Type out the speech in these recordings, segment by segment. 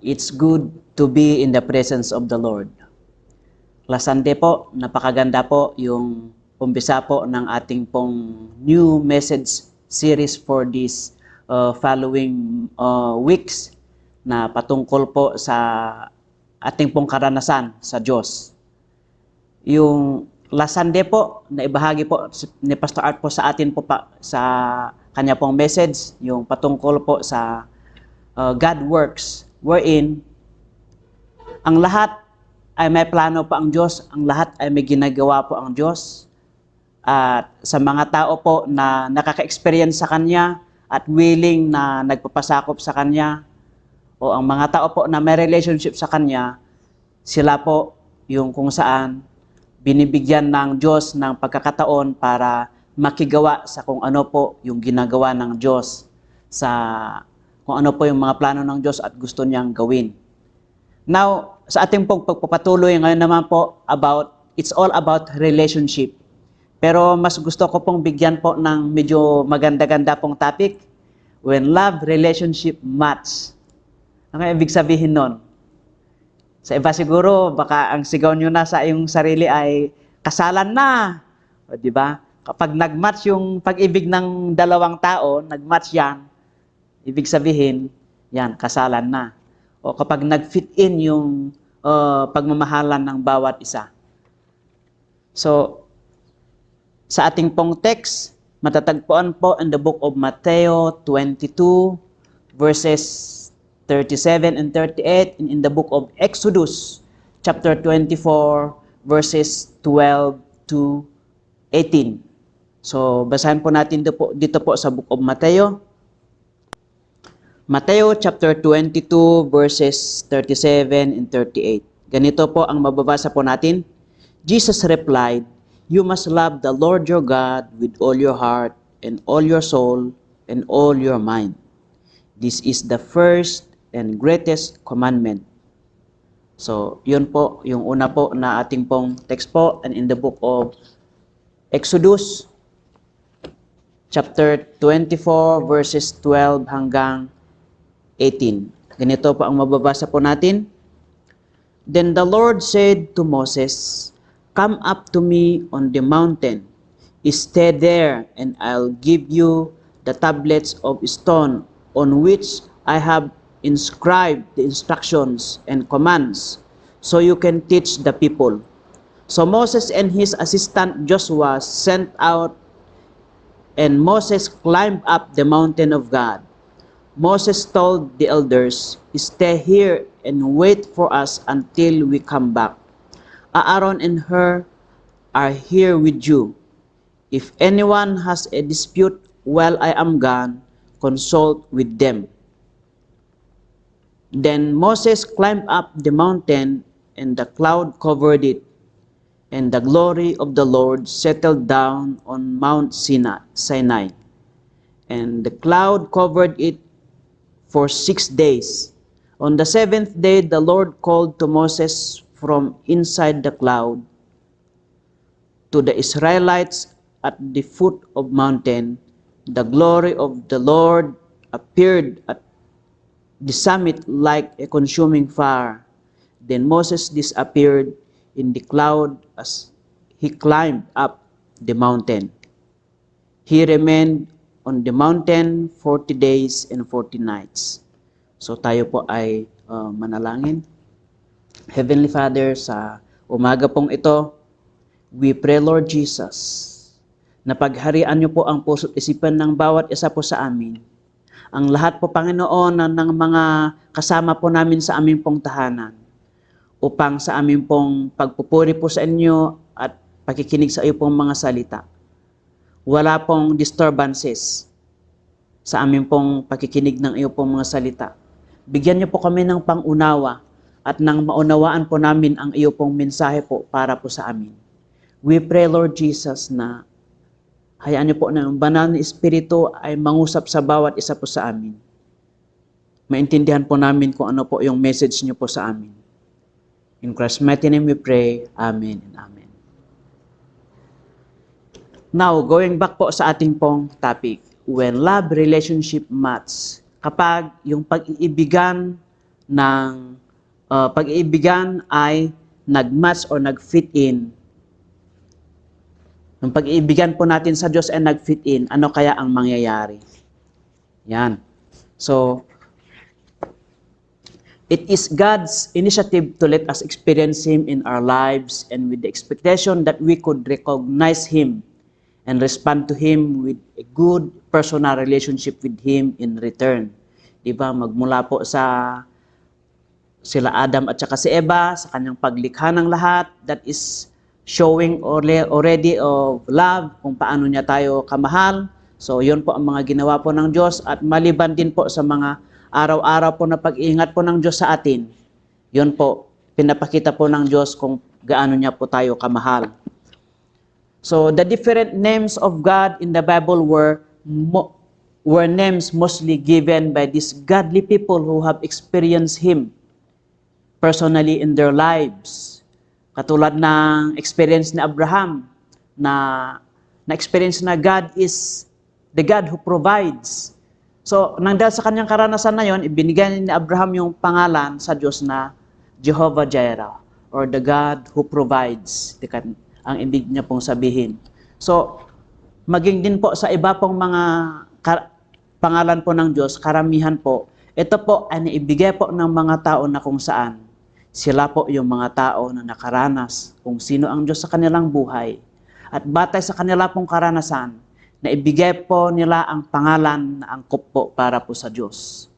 It's good to be in the presence of the Lord. Last Sunday po, napakaganda po yung umpisa po ng ating pong new message series for this following weeks na patungkol po sa ating pong karanasan sa Diyos. Yung last Sunday po, naibahagi po ni Pastor Art po sa atin po sa kanya pong message, yung patungkol po sa God works, wherein ang lahat ay may plano po ang Diyos, ang lahat ay may ginagawa po ang Diyos. At sa mga tao po na nakaka-experience sa Kanya at willing na nagpapasakop sa Kanya, o ang mga tao po na may relationship sa Kanya, sila po yung kung saan binibigyan ng Diyos ng pagkakataon para makigawa sa kung ano po yung ginagawa ng Diyos, sa kung ano po yung mga plano ng Diyos at gusto niyang gawin. Now, sa ating pagpapatuloy ngayon naman po it's all about relationship. Pero mas gusto ko pong bigyan po ng medyo maganda-ganda pong topic, when love relationship match. Ano ibig sabihin nun? Sa iba siguro, baka ang sigaw nyo na sa iyong sarili ay kasalan na. O, di ba? Kapag nag-match yung pag-ibig ng dalawang tao, nag-match yan, ibig sabihin, yan, kasalan na. O kapag nag-fit in yung pagmamahalan ng bawat isa. So, sa ating pong text, matatagpuan po in the book of Mateo 22, verses 37 and 38, and in the book of Exodus, chapter 24, verses 12 to 18. So, basahin po natin dito po sa book of Mateo. Mateo chapter 22 verses 37 and 38. Ganito po ang mababasa po natin. Jesus replied, "You must love the Lord your God with all your heart and all your soul and all your mind. This is the first and greatest commandment." So, yun po, yung una po na ating pong text po, and in the book of Exodus chapter 24 verses 12 hanggang 18. Ganito po ang mababasa po natin. Then the Lord said to Moses, "Come up to me on the mountain. Stay there, and I'll give you the tablets of stone on which I have inscribed the instructions and commands, so you can teach the people." So Moses and his assistant Joshua sent out, and Moses climbed up the mountain of God. Moses told the elders, "Stay here and wait for us until we come back. Aaron and Hur are here with you. If anyone has a dispute while I am gone, consult with them." Then Moses climbed up the mountain, and the cloud covered it, and the glory of the Lord settled down on Mount Sinai. And the cloud covered it for 6 days. On the 7th day, the Lord called to Moses from inside the cloud. To the Israelites at the foot of mountain, the glory of the Lord appeared at the summit like a consuming fire. Then Moses disappeared in the cloud as he climbed up the mountain. He remained on the mountain 40 days and 40 nights. So tayo po ay manalangin. Heavenly Father, sa umaga pong ito, we pray, Lord Jesus, na pagharian niyo po ang puso't isipan ng bawat isa po sa amin. Ang lahat po, Panginoon, ng mga kasama po namin sa aming pong tahanan, upang sa aming pong pagpupuri po sa inyo at pakikinig sa iyo pong mga salita, wala pong disturbances sa aming pong pakikinig ng iyo pong mga salita. Bigyan niyo po kami ng pangunawa at nang maunawaan po namin ang iyo pong mensahe po para po sa amin. We pray, Lord Jesus, na hayaan niyo po na ang banal na Espiritu ay mangusap sa bawat isa po sa amin. Maintindihan po namin kung ano po yung message niyo po sa amin. In Christ's mighty name we pray. Amen and amen. Now, going back po sa ating pong topic, when love relationship match, kapag yung pag-iibigan ng pag-iibigan ay nag-match or nag-fit in. Yung pag-iibigan po natin sa Diyos ay nag-fit in, ano kaya ang mangyayari? Yan. So, it is God's initiative to let us experience Him in our lives and with the expectation that we could recognize Him and respond to Him with a good personal relationship with Him in return. Diba? Magmula po sa sila Adam at saka si Eva, sa kanyang paglikha ng lahat, that is showing already of love, kung paano niya tayo kamahal. So, yun po ang mga ginawa po ng Diyos at maliban din po sa mga araw-araw po na pag-iingat po ng Diyos sa atin. Yun po, pinapakita po ng Diyos kung gaano niya po tayo kamahal. So, the different names of God in the Bible were names mostly given by these godly people who have experienced Him personally in their lives. Katulad ng experience ni Abraham na experience na God is the God who provides. So, nang dahil sa kanyang karanasan na yon, ibinigay ni Abraham yung pangalan sa Diyos na Jehovah Jireh or the God who provides. Ang ibig niya pong sabihin. So, maging din po sa iba pong mga pangalan po ng Diyos, karamihan po, ito po ay naibigay po ng mga tao na kung saan sila po yung mga tao na nakaranas kung sino ang Diyos sa kanilang buhay. At batay sa kanila pong karanasan, naibigay po nila ang pangalan na angkop po para po sa Diyos.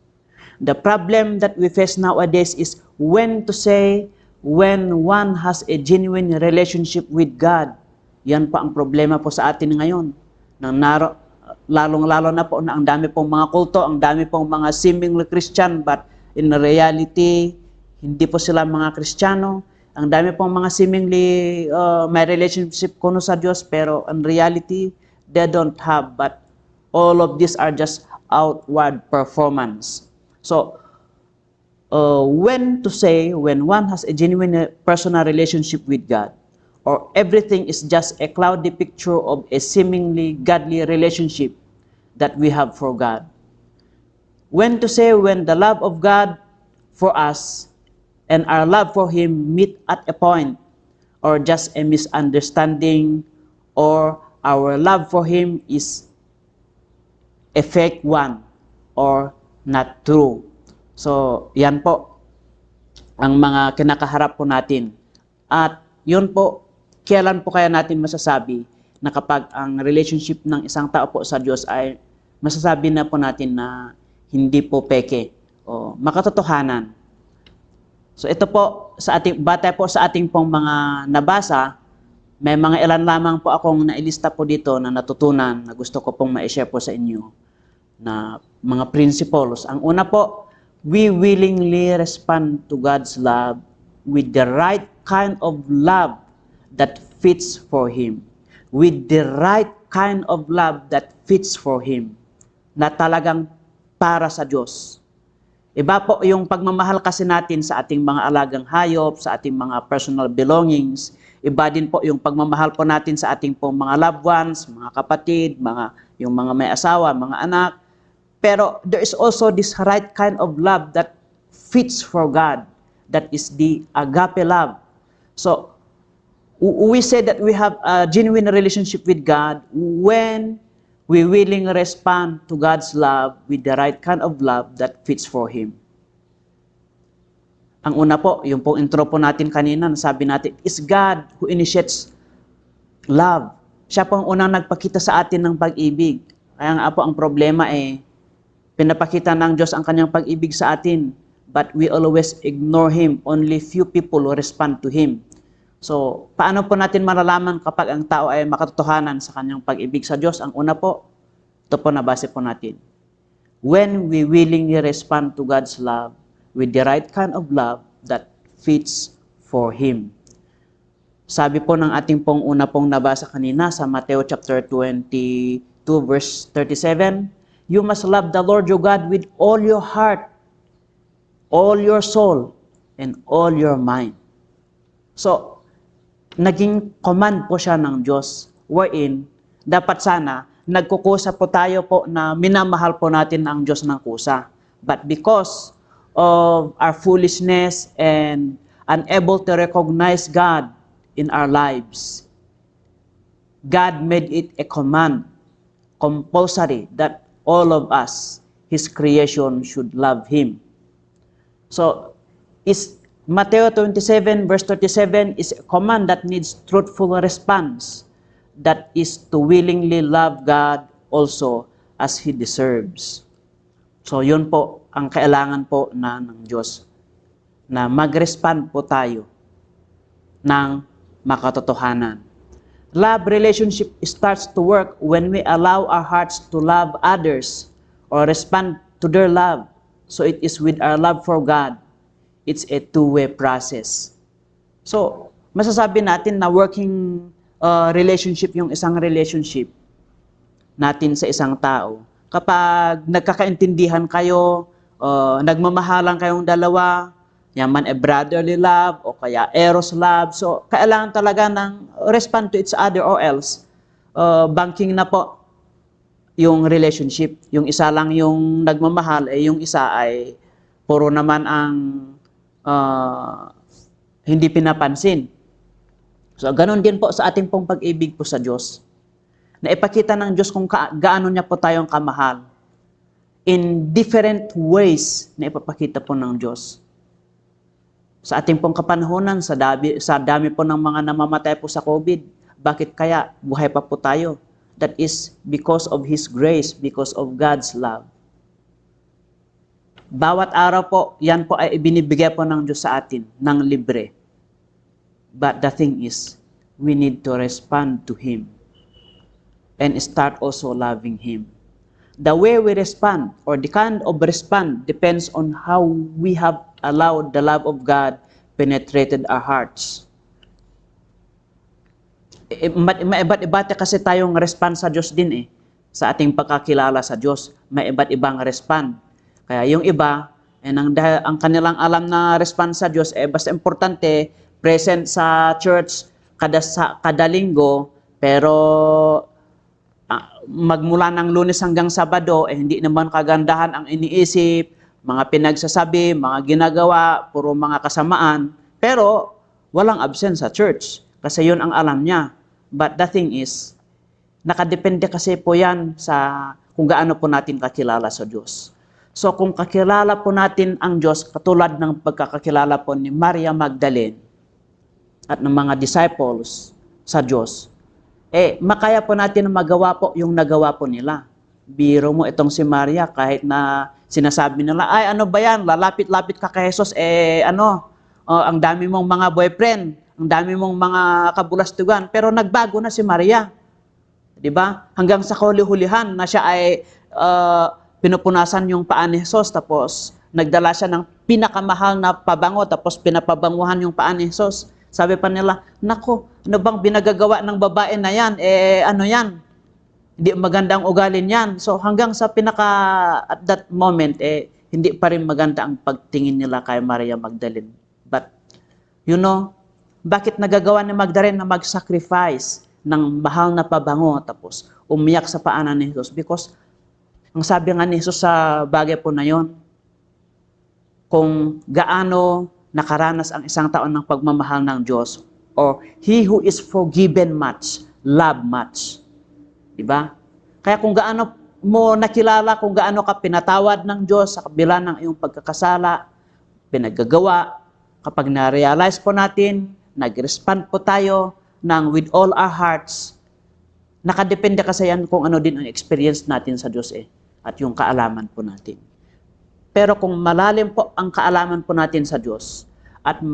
The problem that we face nowadays is when to say when one has a genuine relationship with God. Yan po ang problema po sa atin ngayon. Lalong-lalo na po na ang dami pong mga kulto, ang dami pong mga seemingly Christian, but in reality, hindi po sila mga Kristiyano. Ang dami pong mga seemingly may relationship kuno sa Diyos, pero in reality, they don't have. But all of these are just outward performance. So, when to say when one has a genuine personal relationship with God, or everything is just a cloudy picture of a seemingly godly relationship that we have for God. When to say when the love of God for us and our love for Him meet at a point, or just a misunderstanding, or our love for Him is a fake one, or not true. So, yan po ang mga kinakaharap po natin. At yun po, kailan po kaya natin masasabi na kapag ang relationship ng isang tao po sa Diyos ay masasabi na po natin na hindi po peke o makatotohanan. So ito po, batay po sa ating pong mga nabasa, may mga ilan lamang po akong nailista po dito na natutunan na gusto ko pong ma-share po sa inyo na mga principles. Ang una po, we willingly respond to God's love with the right kind of love that fits for Him. With the right kind of love that fits for Him. Na talagang para sa Diyos. Iba po yung pagmamahal kasi natin sa ating mga alagang hayop, sa ating mga personal belongings. Iba din po yung pagmamahal po natin sa ating pong mga loved ones, mga kapatid, yung mga may asawa, mga anak. Pero there is also this right kind of love that fits for God. That is the agape love. So, we say that we have a genuine relationship with God when we willingly respond to God's love with the right kind of love that fits for Him. Ang una po, yung pong intro po natin kanina, sabi natin, is God who initiates love. Siya po ang unang nagpakita sa atin ng pag-ibig. Kaya nga po ang problema pinapakita ng Diyos ang kanyang pag-ibig sa atin, but we always ignore Him. Only few people will respond to Him. So, paano po natin malalaman kapag ang tao ay makatotohanan sa kanyang pag-ibig sa Diyos? Ang una po, ito po nabase po natin. When we willingly respond to God's love with the right kind of love that fits for Him. Sabi po ng ating pong una pong nabasa kanina sa Matthew chapter 22 verse 37, you must love the Lord your God with all your heart, all your soul, and all your mind. So, naging command po siya ng Diyos, wherein dapat sana nagkukusa po tayo po na minamahal po natin ang Diyos ng kusa. But because of our foolishness and unable to recognize God in our lives, God made it a command, compulsory, that all of us, His creation, should love Him. So, Matthew 27 verse 37 is a command that needs truthful response, that is to willingly love God also as He deserves. So, yun po ang kailangan po ng Diyos, na mag-respond po tayo ng makatotohanan. Love relationship starts to work when we allow our hearts to love others or respond to their love. So it is with our love for God. It's a two-way process. So, masasabi natin na working relationship yung isang relationship natin sa isang tao. Kapag nagkakaintindihan kayo, nagmamahalan kayong dalawa, yan man a brotherly love o kaya eros love. So, kailangan talaga ng respond to each other or else banking na po yung relationship. Yung isa lang yung nagmamahal, yung isa ay puro naman ang hindi pinapansin. So, ganun din po sa ating pong pag-ibig po sa Diyos. Na ipakita ng Diyos kung gaano niya po tayong kamahal in different ways na ipapakita po ng Diyos. Sa ating pong kapanahonan, sa dami po ng mga namamatay po sa COVID, bakit kaya buhay pa po tayo? That is because of His grace, because of God's love. Bawat araw po, yan po ay ibinibigay po ng Diyos sa atin, ng libre. But the thing is, we need to respond to Him and start also loving Him. The way we respond or the kind of respond depends on how we have allowed the love of God penetrated our hearts. May iba't kasi tayong respond sa Diyos din eh. Sa ating pagkakilala sa Diyos, may iba't ibang respond. Kaya yung iba, ang kanilang alam na respond sa Diyos, basta importante, present sa church kada linggo, pero magmula ng Lunes hanggang Sabado, hindi naman kagandahan ang iniisip, mga pinagsasabi, mga ginagawa, puro mga kasamaan, pero walang absent sa church kasi yun ang alam niya. But the thing is, nakadepende kasi po yan sa kung gaano po natin kakilala sa Diyos. So kung kakilala po natin ang Diyos, katulad ng pagkakakilala po ni Maria Magdalene at ng mga disciples sa Diyos, makaya po natin magawa po yung nagawa po nila. Biro mo itong si Maria, kahit na sinasabi nila, ay ano ba yan, lalapit-lapit ka kay Jesus, ang dami mong mga boyfriend, ang dami mong mga kabulastugan, pero nagbago na si Maria. Diba? Hanggang sa huli-hulihan na siya ay pinupunasan yung paa ni Jesus, tapos nagdala siya ng pinakamahal na pabango, tapos pinapabanguhan yung paa ni Jesus. Sabi pa nila, nako, ano bang binagagawa ng babae na yan? Ano yan? Hindi magandang ugalin yan. So hanggang sa at that moment, hindi pa rin maganda ang pagtingin nila kay Maria Magdalene. But, you know, bakit nagagawa ni Magdalene na mag-sacrifice ng mahal na pabango tapos umiyak sa paanan ni Jesus? Because, ang sabi nga ni Jesus sa bagay po na yon, kung gaano nakaranas ang isang tao ng pagmamahal ng Diyos, or he who is forgiven much, love much. Diba? Kaya kung gaano mo nakilala, kung gaano ka pinatawad ng Diyos sa kabila ng iyong pagkakasala, pinagagawa, kapag na-realize po natin, nag-respond po tayo ng with all our hearts, nakadepende kasi yan kung ano din ang experience natin sa Diyos at yung kaalaman po natin. Pero kung malalim po ang kaalaman po natin sa Diyos at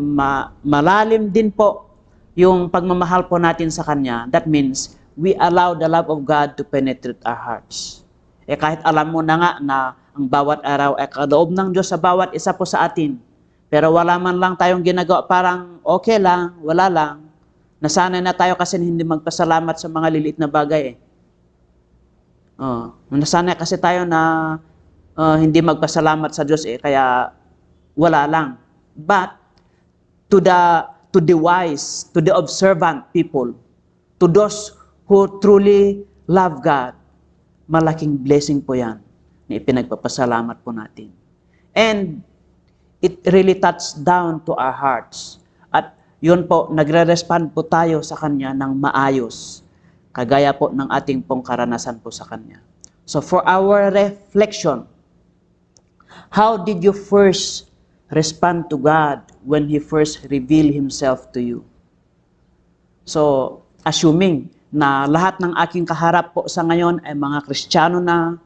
malalim din po yung pagmamahal po natin sa Kanya, that means we allow the love of God to penetrate our hearts. Kahit alam mo na nga na ang bawat araw ay kaloob ng Diyos sa bawat isa po sa atin, pero wala man lang tayong ginagawa, parang okay lang, wala lang. Nasanay na tayo kasi hindi magpasalamat sa mga liliit na bagay. Nasanay kasi tayo na hindi magpasalamat sa Diyos kaya wala lang. But to the wise, to the observant people, to those who truly love God, malaking blessing po yan na ipinagpapasalamat po natin. And it really touched down to our hearts. At yun po, nagre-respond po tayo sa Kanya ng maayos, kagaya po ng ating pong karanasan po sa Kanya. So for our reflection, how did you first respond to God when He first revealed Himself to you? So, assuming na lahat ng aking kaharap po sa ngayon ay mga Kristiyano na,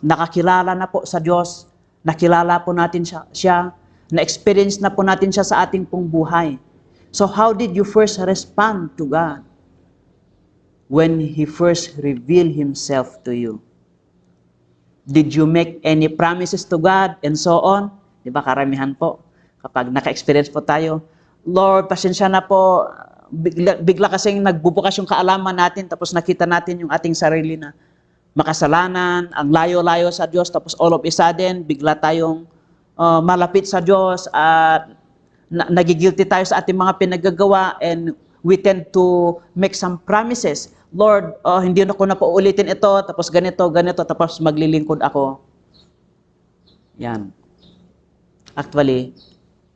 nakakilala na po sa Diyos, nakilala po natin siya, na-experience na po natin siya sa ating pong buhay. So how did you first respond to God when He first revealed Himself to you? Did you make any promises to God and so on? Di ba karamihan po, kapag naka-experience po tayo, Lord, pasensya na po, bigla kasing nagbubukas yung kaalaman natin, tapos nakita natin yung ating sarili na makasalanan, ang layo-layo sa Diyos, tapos all of a sudden, bigla tayong malapit sa Diyos at nagigilty tayo sa ating mga pinagagawa, and we tend to make some promises. Lord, hindi na ko na paulitin ito, tapos ganito, tapos maglilingkod ako. Yan. Actually,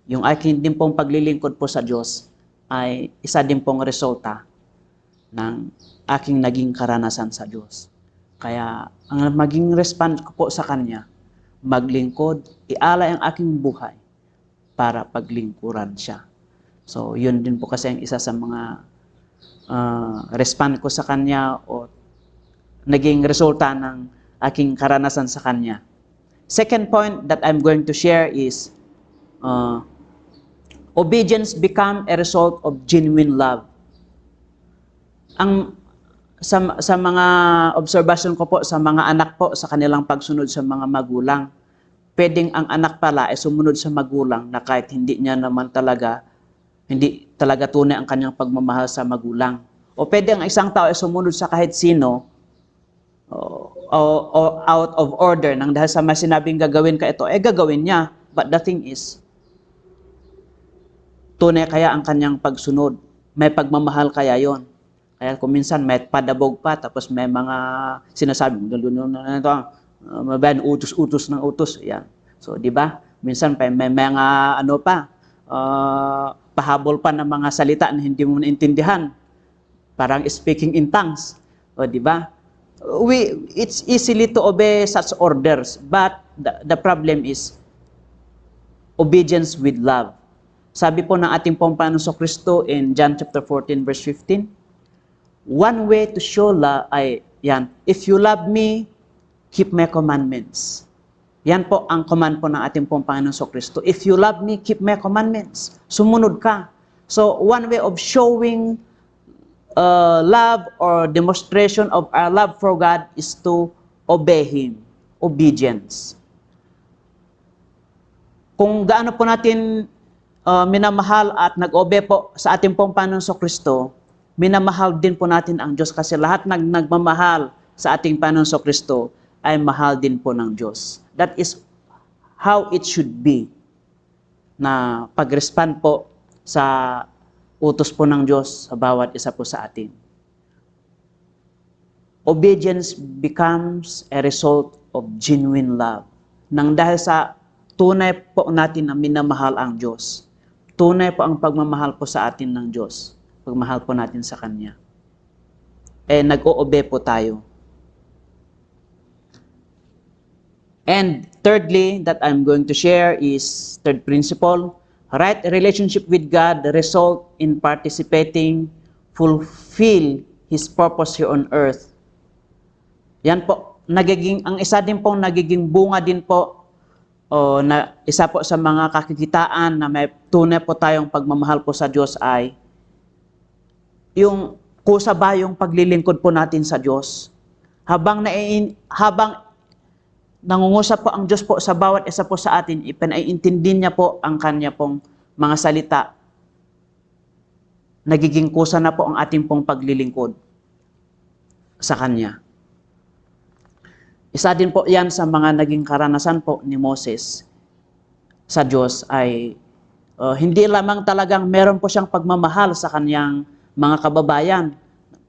yung aking din pong paglilingkod po sa Diyos ay isa din pong resulta ng aking naging karanasan sa Diyos. Kaya, ang maging response ko po sa Kanya, maglingkod, ialay ang aking buhay para paglingkuran siya. So, yun din po kasi ang isa sa mga response ko sa Kanya o naging resulta ng aking karanasan sa Kanya. Second point that I'm going to share is obedience become a result of genuine love. Sa mga observation ko po sa mga anak po sa kanilang pagsunod sa mga magulang, pwedeng ang anak pala ay sumunod sa magulang na kahit hindi talaga tunay ang kanyang pagmamahal sa magulang. O pwede ang isang tao ay sumunod sa kahit sino o out of order nang dahil sa sinabing gagawin ka ito, gagawin niya. But the thing is, tunay kaya ang kanyang pagsunod? May pagmamahal kaya yon? Kaya kung minsan may padabog pa, tapos may mga sinasabi, utos ng utos. Yan. So, di ba? Minsan may mga pahabol pa ng mga salita na hindi mo naintindihan. Parang speaking in tongues. O, di ba? It's easily to obey such orders, but the problem is obedience with love. Sabi po ng ating pong Panginoong Kristo in John chapter 14 verse 15, one way to show love ay yan, if you love me, keep my commandments. Yan po ang command po ng ating pong Panginoong Kristo. If you love me, keep my commandments. Sumunod ka. So one way of showing love or demonstration of our love for God is to obey Him. Obedience. Kung gaano po natin minamahal at nag-obey po sa ating pong Panginoong Kristo, minamahal din po natin ang Diyos kasi lahat nagmamahal sa ating Panginoong Kristo ay mahal din po ng Diyos. That is how it should be na pag-respond po sa utos po ng Diyos sa bawat isa po sa atin. Obedience becomes a result of genuine love. Nang dahil sa tunay po natin na minamahal ang Diyos. Tunay po ang pagmamahal po sa atin ng Diyos. Pagmahal po natin sa Kanya. Nag-o-obey po tayo. And thirdly, that I'm going to share is third principle, right relationship with God result in participating, fulfill His purpose here on earth. Yan po, ang isa din pong nagiging bunga din po na isa po sa mga kakikitaan na may tunay po tayong pagmamahal po sa Diyos ay yung kusabayong paglilingkod po natin sa Diyos. Habang nangungusap po ang Diyos po sa bawat isa po sa atin, ipinaiintindi niya po ang Kanya pong mga salita. Nagiging kusa na po ang ating pong paglilingkod sa Kanya. Isa din po yan sa mga naging karanasan po ni Moses sa Diyos ay hindi lamang talagang meron po siyang pagmamahal sa kanyang mga kababayan,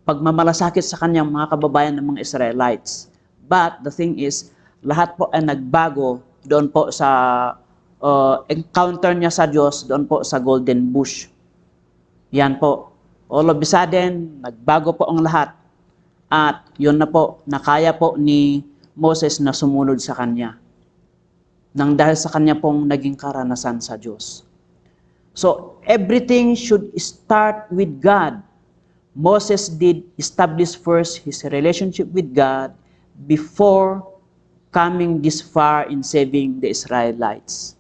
pagmamalasakit sa kanyang mga kababayan ng mga Israelites. But the thing is, lahat po ay nagbago doon po sa encounter niya sa Diyos doon po sa golden bush. Yan po. All of a sudden, nagbago po ang lahat. At yun na po, nakaya po ni Moses na sumunod sa kanya. Nang dahil sa kanya pong naging karanasan sa Diyos. So, everything should start with God. Moses did establish first his relationship with God before coming this far in saving the Israelites.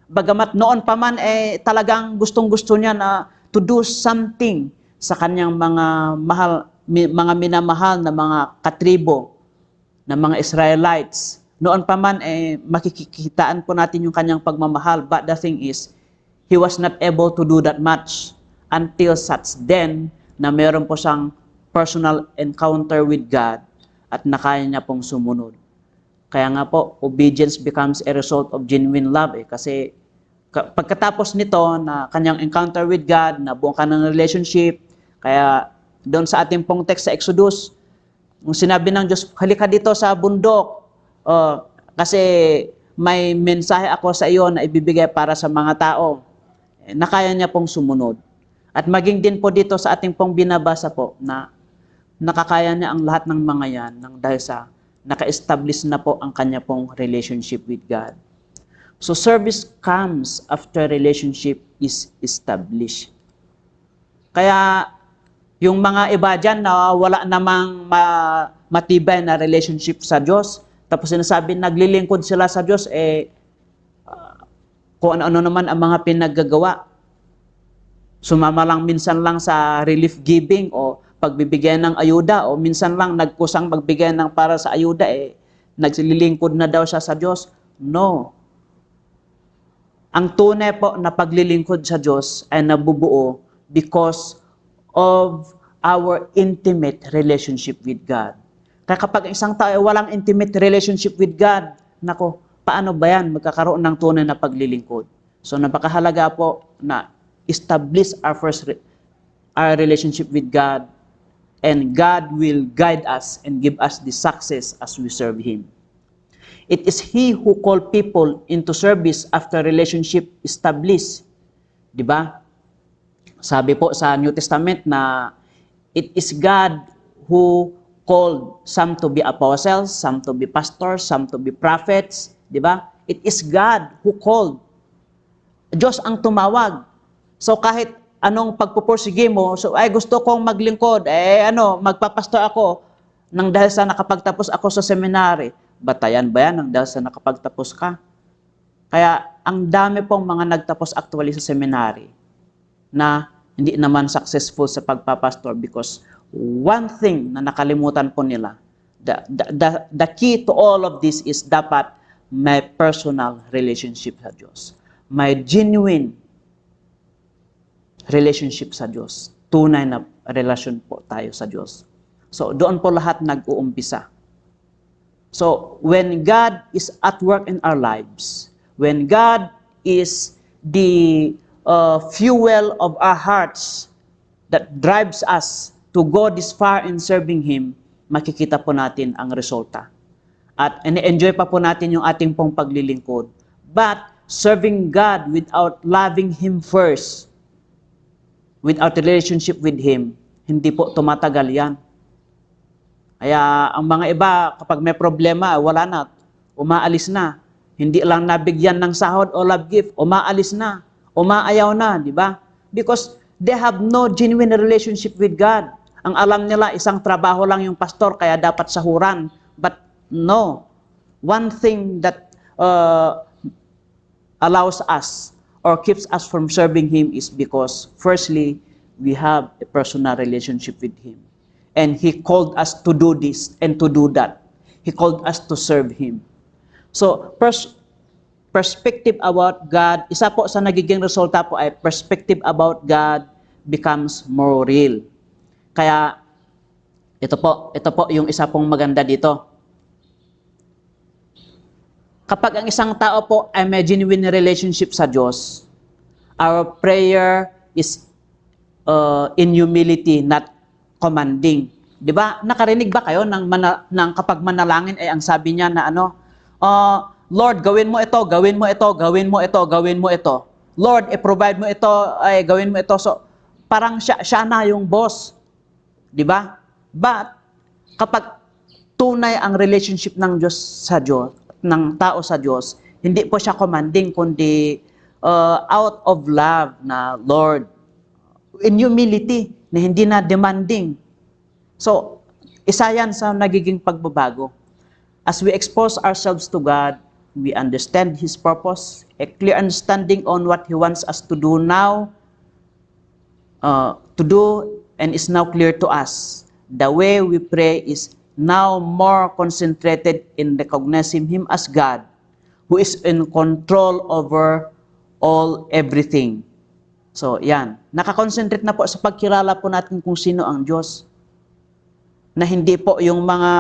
Bagamat noon pa man, talagang gustong-gusto niya na to do something sa kanyang mga minamahal na mga katribo, na mga Israelites. Noon pa man, makikitaan po natin yung kanyang pagmamahal. But the thing is, he was not able to do that much until such then na meron po siyang personal encounter with God at nakaya niya pong sumunod. Kaya nga po, obedience becomes a result of genuine love. Kasi pagkatapos nito na kanyang encounter with God, nabuo ka ng relationship, kaya doon sa ating pong text sa Exodus, nung sinabi ng Diyos, halika dito sa bundok, kasi may mensahe ako sa iyo na ibibigay para sa mga tao. Nakaya niya pong sumunod. At maging din po dito sa ating pong binabasa po na nakakaya niya ang lahat ng mga yan nang dahil sa naka-establish na po ang kanya pong relationship with God. So service comes after relationship is established. Kaya yung mga iba dyan na wala namang matibay na relationship sa Diyos, tapos sinasabi naglilingkod sila sa Diyos, kung ano naman ang mga pinaggagawa. Sumama lang minsan lang sa relief giving o pagbibigay ng ayuda o minsan lang nagkusang magbigay ng para sa ayuda, naglilingkod na daw siya sa Diyos. No. Ang tunay po na paglilingkod sa Diyos ay nabubuo because of our intimate relationship with God. Kaya kapag isang tao ay walang intimate relationship with God, nako, paano ba yan magkakaroon ng tunay na paglilingkod? So napakahalaga po na establish our relationship with God, and God will guide us and give us the success as we serve Him. It is He who called people into service after relationship established. Di ba? Sabi po sa New Testament na it is God who called some to be apostles, some to be pastors, some to be prophets. Di ba? It is God who called. Diyos ang tumawag. So kahit anong pagpupursige mo, so ay gusto kong maglingkod, magpapastor ako nang dahil sa nakapagtapos ako sa seminary. Batayan ba yan nang dahil sa nakapagtapos ka? Kaya ang dami pong mga nagtapos actually sa seminary na hindi naman successful sa pagpapastor because one thing na nakalimutan po nila, the key to all of this is dapat may personal relationship sa Diyos. May genuine relationship sa Diyos. Tunay na relasyon po tayo sa Diyos. So, doon po lahat nag-uumpisa. So, when God is at work in our lives, when God is the fuel of our hearts that drives us to go this far in serving Him, makikita po natin ang resulta. At enjoy pa po natin yung ating pong paglilingkod. But, serving God without loving Him first, without relationship with Him, hindi po tumatagal yan. Kaya ang mga iba, kapag may problema, wala na, umaalis na. Hindi lang nabigyan ng sahod o love gift, umaalis na, umaayaw na, di ba? Because they have no genuine relationship with God. Ang alam nila, isang trabaho lang yung pastor, kaya dapat sahuran. But no, one thing that allows us or keeps us from serving Him is because, firstly, we have a personal relationship with Him. And He called us to do this and to do that. He called us to serve Him. So, perspective about God, isa po sa nagiging resulta po ay perspective about God becomes more real. Kaya, ito po yung isa pong maganda dito. Kapag ang isang tao po ay may genuine relationship sa Diyos, our prayer is in humility, not commanding. Di ba? Nakarinig ba kayo ng kapag manalangin ay ang sabi niya na Lord, gawin mo ito, gawin mo ito, gawin mo ito, gawin mo ito. Lord, i-provide mo ito, ay gawin mo ito. So, parang siya na yung boss. Di ba? But, kapag tunay ang relationship ng Diyos sa Diyos, ng tao sa Diyos, hindi po siya commanding, kundi out of love na, Lord, in humility, na hindi na demanding. So, isa yan sa nagiging pagbabago. As we expose ourselves to God, we understand His purpose, a clear understanding on what He wants us to do now, and is now clear to us. The way we pray is now more concentrated in recognizing Him as God, who is in control over everything. So, yan. Nakakonsentrate na po sa pagkilala po natin kung sino ang Diyos. Na hindi po yung mga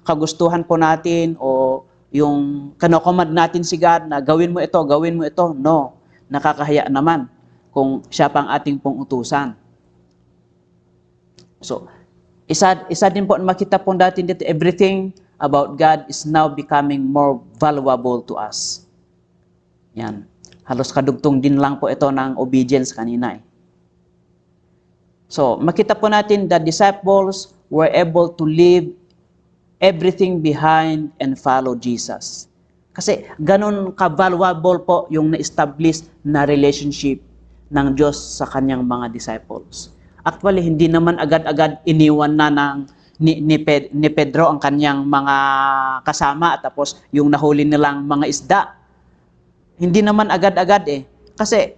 kagustuhan po natin o yung kinocommand natin si God na gawin mo ito, gawin mo ito. No. Nakakahiya naman kung siya pang ating pong utusan. So, isa din po makita po natin dito, everything about God is now becoming more valuable to us. Yan. Halos kadugtong din lang po ito ng obedience kanina. So, makita po natin the disciples were able to leave everything behind and follow Jesus. Kasi ganun ka-valuable po yung na-establish na relationship ng Diyos sa kanyang mga disciples. Actually, hindi naman agad-agad iniwan na ni Pedro ang kanyang mga kasama at tapos yung nahuli nilang mga isda. Hindi naman agad-agad eh. Kasi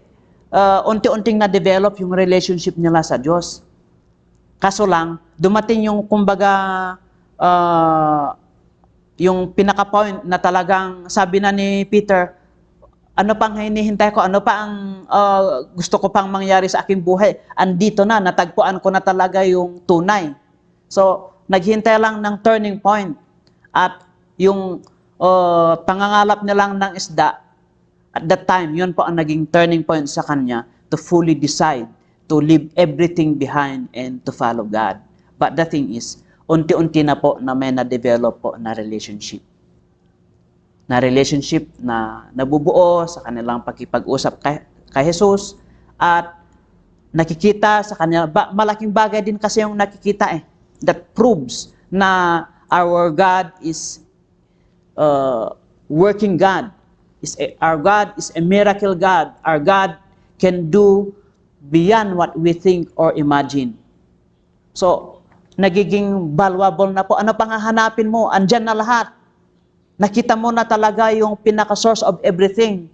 unti-unting na-develop yung relationship nila sa Diyos. Kaso lang, dumating yung kumbaga yung pinaka-point na talagang sabi na ni Peter, ano pang hinihintay ko? Ano pa ang gusto ko pang mangyari sa aking buhay? Andito na, natagpuan ko na talaga yung tunay. So, naghintay lang ng turning point. At yung pangangalap nilang ng isda, at that time, yun po ang naging turning point sa kanya to fully decide to leave everything behind and to follow God. But the thing is, unti-unti na po na may na-develop po na relationship. Na relationship na nabubuo sa kanilang pakipag-usap kay Jesus at nakikita sa kanila. Malaking bagay din kasi yung nakikita eh. That proves na our God is working God. Our God is a miracle God. Our God can do beyond what we think or imagine. So, nagiging valuable na po. Ano pang hahanapin mo? Andyan na lahat. Nakita mo na talaga yung pinaka-source of everything.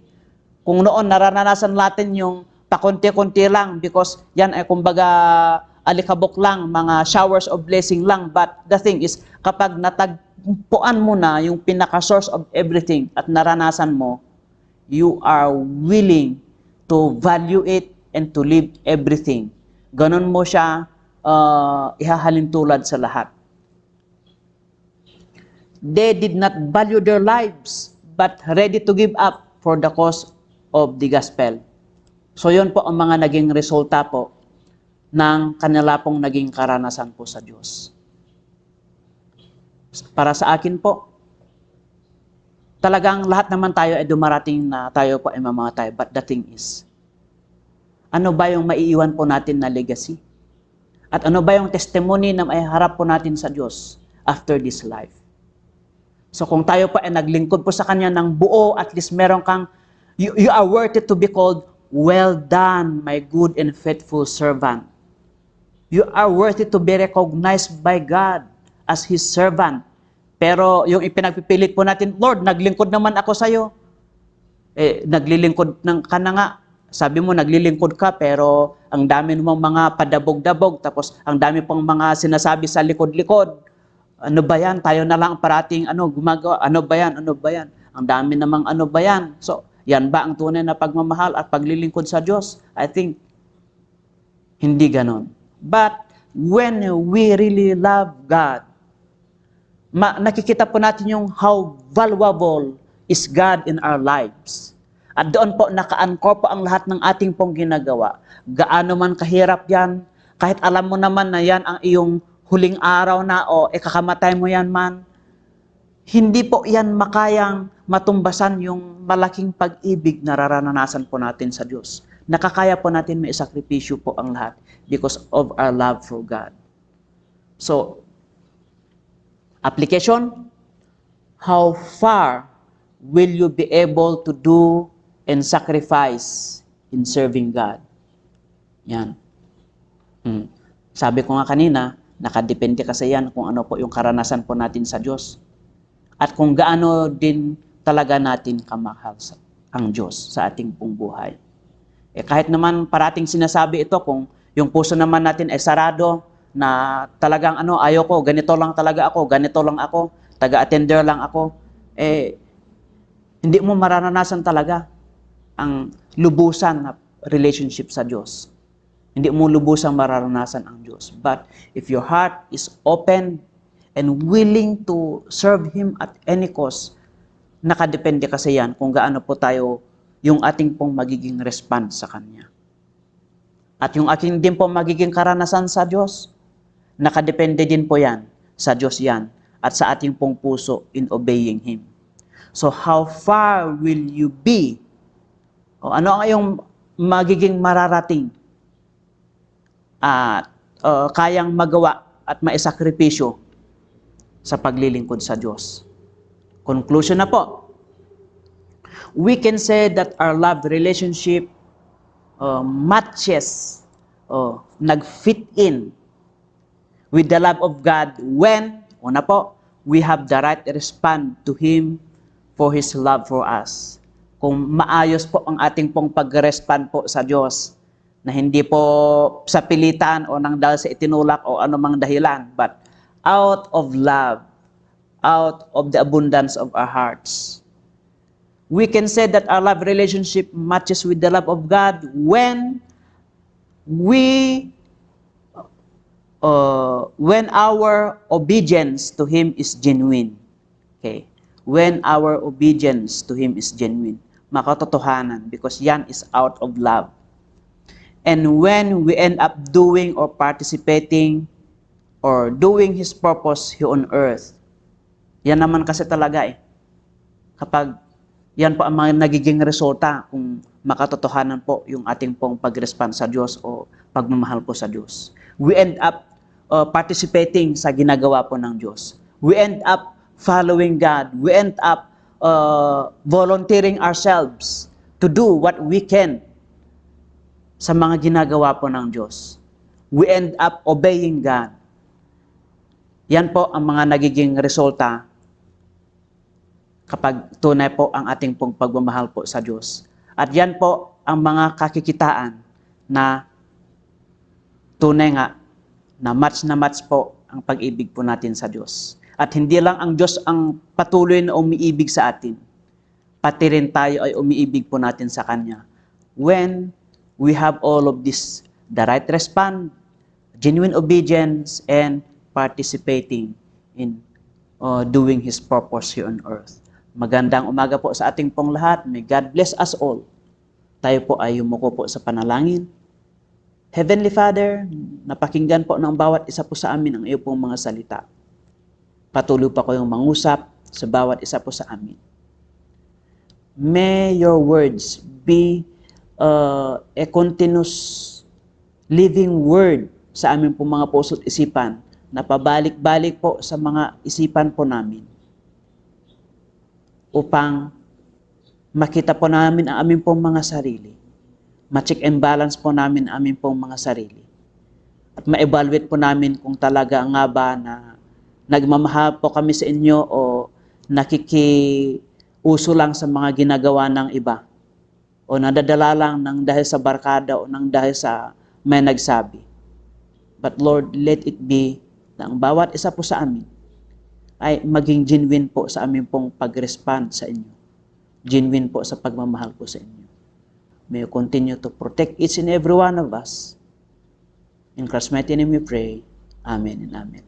Kung noon naranasan natin yung pakunti-kunti lang because yan ay kumbaga alikabok lang, mga showers of blessing lang. But the thing is, kapag natagpuan mo na yung pinaka-source of everything at naranasan mo, you are willing to value it and to live everything. Ganon mo siya ihahalin tulad sa lahat. They did not value their lives, but ready to give up for the cause of the gospel. So yun po ang mga naging resulta po ng kanila pong naging karanasan po sa Diyos. Para sa akin po, talagang lahat naman tayo ay dumarating na tayo po ay mamamatay. But the thing is, ano ba yung maiiwan po natin na legacy? At ano ba yung testimony na may harap po natin sa Diyos after this life? So kung tayo po ay naglingkod po sa Kanya ng buo, at least meron kang, you are worthy to be called, well done, my good and faithful servant. You are worthy to be recognized by God as His servant. Pero yung ipinagpipilit po natin, Lord, naglingkod naman ako sa iyo. Naglilingkod ka na nga. Sabi mo, naglilingkod ka, pero ang dami namang mga padabog-dabog, tapos ang dami pang mga sinasabi sa likod-likod. Ano ba yan? Tayo na lang parating gumagawa. Ano ba yan? Ano ba yan? Ang dami namang ano ba yan? So, yan ba ang tunay na pagmamahal at paglilingkod sa Diyos? I think, hindi ganon. But, when we really love God, nakikita po natin yung how valuable is God in our lives. At doon po, naka-anchor po ang lahat ng ating pong ginagawa. Gaano man kahirap yan, kahit alam mo naman na yan ang iyong huling araw na o ikakamatay mo yan man, hindi po yan makayang matumbasan yung malaking pag-ibig na nararanasan po natin sa Diyos. Nakakaya po natin may sakripisyo po ang lahat because of our love for God. So, application, how far will you be able to do and sacrifice in serving God? Yan. Sabi ko nga kanina, nakadepende kasi yan kung ano po yung karanasan po natin sa Diyos. At kung gaano din talaga natin kamahal ang Diyos sa ating pong buhay. Kahit naman parating sinasabi ito, kung yung puso naman natin ay sarado, na talagang ayoko, ganito lang talaga ako, ganito lang ako, taga-attender lang ako, hindi mo mararanasan talaga ang lubusan na relationship sa Diyos. Hindi mo lubusang mararanasan ang Diyos. But if your heart is open and willing to serve Him at any cost, nakadepende kasi yan kung gaano po tayo yung ating pong magiging response sa Kanya. At yung aking din po magiging karanasan sa Diyos, nakadepende din po yan sa Diyos yan at sa ating pong puso in obeying Him. So how far will you be? O ano ang iyong magiging mararating at kayang magawa at maisakripisyo sa paglilingkod sa Diyos? Conclusion na po. We can say that our love relationship matches, nag-fit in with the love of God when, una po, we have the right response to Him for His love for us. Kung maayos po ang ating pong pag-respond po sa Diyos, na hindi po sa pilitan o nang dahil sa itinulak o anumang dahilan, but out of love, out of the abundance of our hearts. We can say that our love relationship matches with the love of God when our obedience to Him is genuine. Okay. When our obedience to Him is genuine. Makatotohanan, because yan is out of love. And when we end up doing or participating or doing His purpose here on earth, yan naman kasi talaga kapag yan po ang mga nagiging resulta kung makatotohanan po yung ating pong pag-respond sa Diyos o pagmamahal po sa Diyos. We end up participating sa ginagawa po ng Diyos. We end up following God. We end up volunteering ourselves to do what we can sa mga ginagawa po ng Diyos. We end up obeying God. Yan po ang mga nagiging resulta kapag tunay po ang ating pong pagmamahal po sa Diyos. At yan po ang mga kakikitaan na tunay nga na match po ang pag-ibig po natin sa Diyos. At hindi lang ang Diyos ang patuloy na umiibig sa atin, pati rin tayo ay umiibig po natin sa Kanya. When we have all of this, the right response, genuine obedience, and participating in doing His purpose here on earth. Magandang umaga po sa ating pong lahat. May God bless us all. Tayo po ay yumuko po sa panalangin. Heavenly Father, napakinggan po ng bawat isa po sa amin ang iyo pong mga salita. Patuloy pa ko yung mangusap sa bawat isa po sa amin. May your words be a continuous living word sa amin pong mga puso at isipan na pabalik-balik po sa mga isipan po namin upang makita po namin ang aming pong mga sarili. Ma-check and balance po namin ang aming pong mga sarili. At ma-evaluate po namin kung talaga nga ba na nagmamahal po kami sa inyo o nakikiuso lang sa mga ginagawa ng iba. O nadadala lang ng dahil sa barkada o ng dahil sa may nagsabi. But Lord, let it be na ang bawat isa po sa amin ay maging genuine po sa aming pong pag-respond sa inyo. Genuine po sa pagmamahal po sa inyo. May you continue to protect each and every one of us. In Christ's mighty name we pray. Amen and amen.